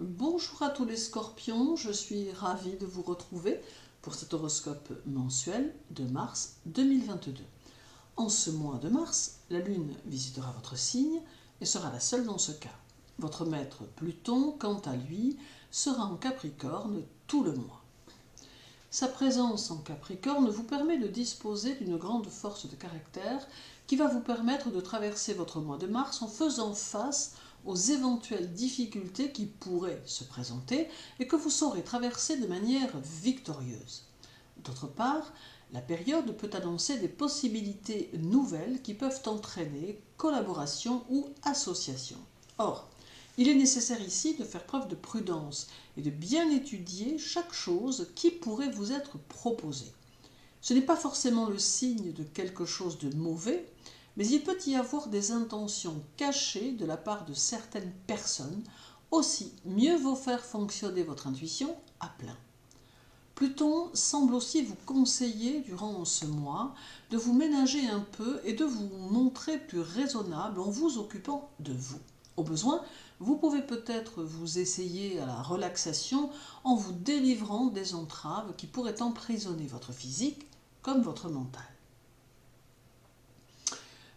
Bonjour à tous les scorpions, je suis ravie de vous retrouver pour cet horoscope mensuel de mars 2022. En ce mois de mars, la Lune visitera votre signe et sera la seule dans ce cas. Votre maître Pluton, quant à lui, sera en Capricorne tout le mois. Sa présence en Capricorne vous permet de disposer d'une grande force de caractère qui va vous permettre de traverser votre mois de mars en faisant face aux éventuelles difficultés qui pourraient se présenter et que vous saurez traverser de manière victorieuse. D'autre part, la période peut annoncer des possibilités nouvelles qui peuvent entraîner collaboration ou association. Or, il est nécessaire ici de faire preuve de prudence et de bien étudier chaque chose qui pourrait vous être proposée. Ce n'est pas forcément le signe de quelque chose de mauvais, mais il peut y avoir des intentions cachées de la part de certaines personnes. Aussi, mieux vaut faire fonctionner votre intuition à plein. Pluton semble aussi vous conseiller durant ce mois de vous ménager un peu et de vous montrer plus raisonnable en vous occupant de vous. Au besoin, vous pouvez peut-être vous essayer à la relaxation en vous délivrant des entraves qui pourraient emprisonner votre physique comme votre mental.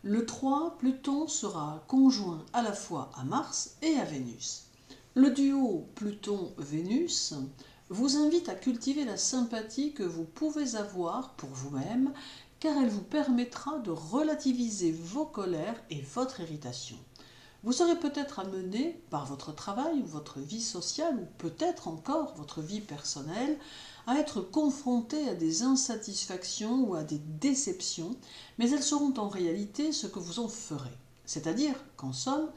Le 3, Pluton sera conjoint à la fois à Mars et à Vénus. Le duo Pluton-Vénus vous invite à cultiver la sympathie que vous pouvez avoir pour vous-même, car elle vous permettra de relativiser vos colères et votre irritation. Vous serez peut-être amené, par votre travail ou votre vie sociale, ou peut-être encore votre vie personnelle, à être confronté à des insatisfactions ou à des déceptions, mais elles seront en réalité ce que vous en ferez. C'est-à-dire qu'en somme,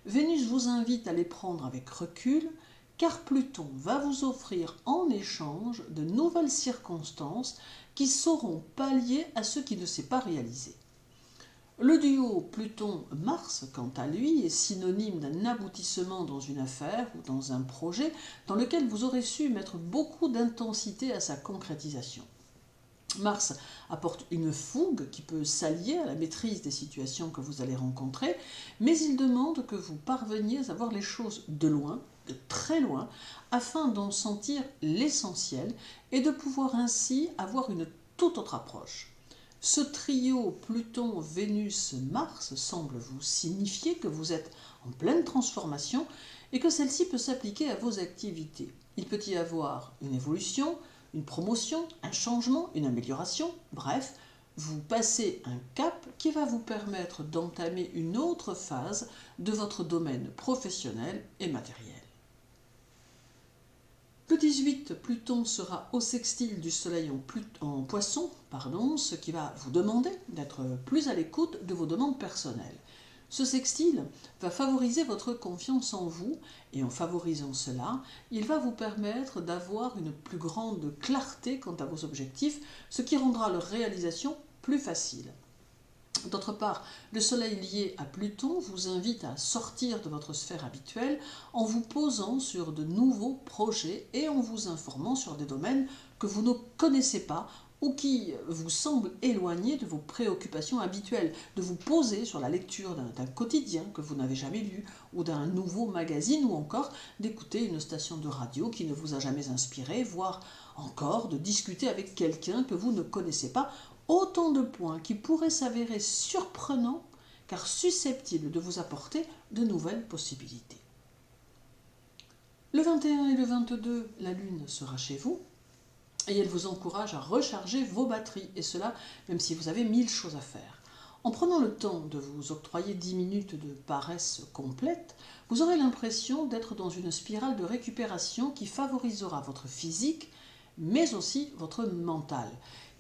Vénus vous invite à les prendre avec recul, car Pluton va vous offrir en échange de nouvelles circonstances qui sauront pallier à ce qui ne s'est pas réalisé. Le duo Pluton-Mars, quant à lui, est synonyme d'un aboutissement dans une affaire ou dans un projet dans lequel vous aurez su mettre beaucoup d'intensité à sa concrétisation. Mars apporte une fougue qui peut s'allier à la maîtrise des situations que vous allez rencontrer, mais il demande que vous parveniez à voir les choses de loin, de très loin, afin d'en sentir l'essentiel et de pouvoir ainsi avoir une toute autre approche. Ce trio Pluton-Vénus-Mars semble vous signifier que vous êtes en pleine transformation et que celle-ci peut s'appliquer à vos activités. Il peut y avoir une évolution, une promotion, un changement, une amélioration, bref, vous passez un cap qui va vous permettre d'entamer une autre phase de votre domaine professionnel et matériel. Le 18, Pluton sera au sextile du Soleil en Poisson, ce qui va vous demander d'être plus à l'écoute de vos demandes personnelles. Ce sextile va favoriser votre confiance en vous et en favorisant cela, il va vous permettre d'avoir une plus grande clarté quant à vos objectifs, ce qui rendra leur réalisation plus facile. D'autre part, le Soleil lié à Pluton vous invite à sortir de votre sphère habituelle en vous posant sur de nouveaux projets et en vous informant sur des domaines que vous ne connaissez pas ou qui vous semblent éloignés de vos préoccupations habituelles, de vous poser sur la lecture d'un quotidien que vous n'avez jamais lu ou d'un nouveau magazine ou encore d'écouter une station de radio qui ne vous a jamais inspiré, voire encore de discuter avec quelqu'un que vous ne connaissez pas. Autant de points qui pourraient s'avérer surprenants car susceptibles de vous apporter de nouvelles possibilités. Le 21 et le 22, la Lune sera chez vous et elle vous encourage à recharger vos batteries, et cela même si vous avez 1000 choses à faire. En prenant le temps de vous octroyer 10 minutes de paresse complète, vous aurez l'impression d'être dans une spirale de récupération qui favorisera votre physique, mais aussi votre mental.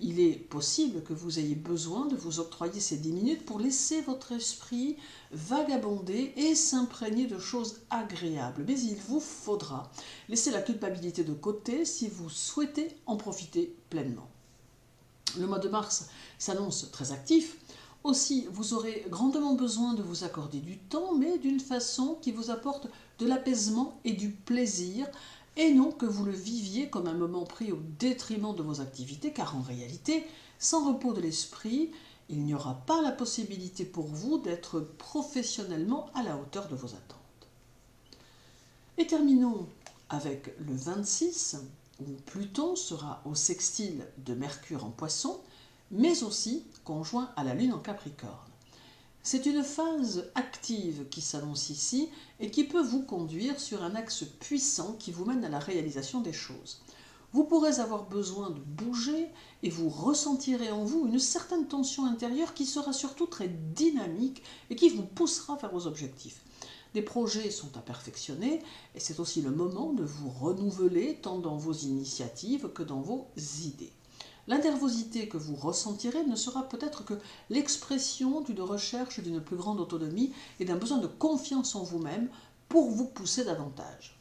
Il est possible que vous ayez besoin de vous octroyer ces 10 minutes pour laisser votre esprit vagabonder et s'imprégner de choses agréables. Mais il vous faudra laisser la culpabilité de côté si vous souhaitez en profiter pleinement. Le mois de mars s'annonce très actif. Aussi, vous aurez grandement besoin de vous accorder du temps, mais d'une façon qui vous apporte de l'apaisement et du plaisir, et non que vous le viviez comme un moment pris au détriment de vos activités, car en réalité, sans repos de l'esprit, il n'y aura pas la possibilité pour vous d'être professionnellement à la hauteur de vos attentes. Et terminons avec le 26, où Pluton sera au sextile de Mercure en Poisson, mais aussi conjoint à la Lune en Capricorne. C'est une phase active qui s'annonce ici et qui peut vous conduire sur un axe puissant qui vous mène à la réalisation des choses. Vous pourrez avoir besoin de bouger et vous ressentirez en vous une certaine tension intérieure qui sera surtout très dynamique et qui vous poussera vers vos objectifs. Des projets sont à perfectionner et c'est aussi le moment de vous renouveler tant dans vos initiatives que dans vos idées. La nervosité que vous ressentirez ne sera peut-être que l'expression d'une recherche d'une plus grande autonomie et d'un besoin de confiance en vous-même pour vous pousser davantage.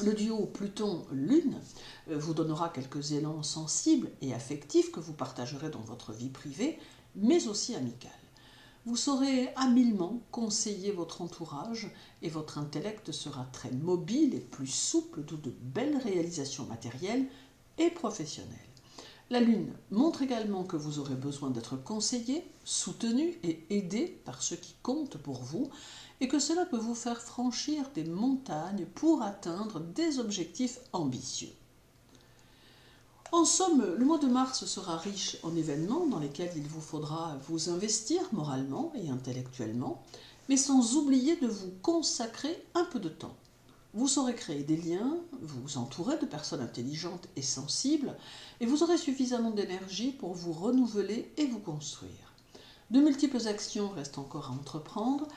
Le duo Pluton-Lune vous donnera quelques élans sensibles et affectifs que vous partagerez dans votre vie privée, mais aussi amicale. Vous saurez habilement conseiller votre entourage et votre intellect sera très mobile et plus souple, d'où de belles réalisations matérielles et professionnelles. La Lune montre également que vous aurez besoin d'être conseillé, soutenu et aidé par ceux qui comptent pour vous et que cela peut vous faire franchir des montagnes pour atteindre des objectifs ambitieux. En somme, le mois de mars sera riche en événements dans lesquels il vous faudra vous investir moralement et intellectuellement, mais sans oublier de vous consacrer un peu de temps. Vous saurez créer des liens, vous entourer de personnes intelligentes et sensibles, et vous aurez suffisamment d'énergie pour vous renouveler et vous construire. De multiples actions restent encore à entreprendre,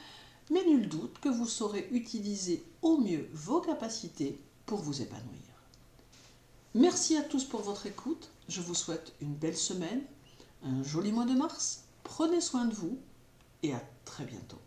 mais nul doute que vous saurez utiliser au mieux vos capacités pour vous épanouir. Merci à tous pour votre écoute, je vous souhaite une belle semaine, un joli mois de mars, prenez soin de vous et à très bientôt.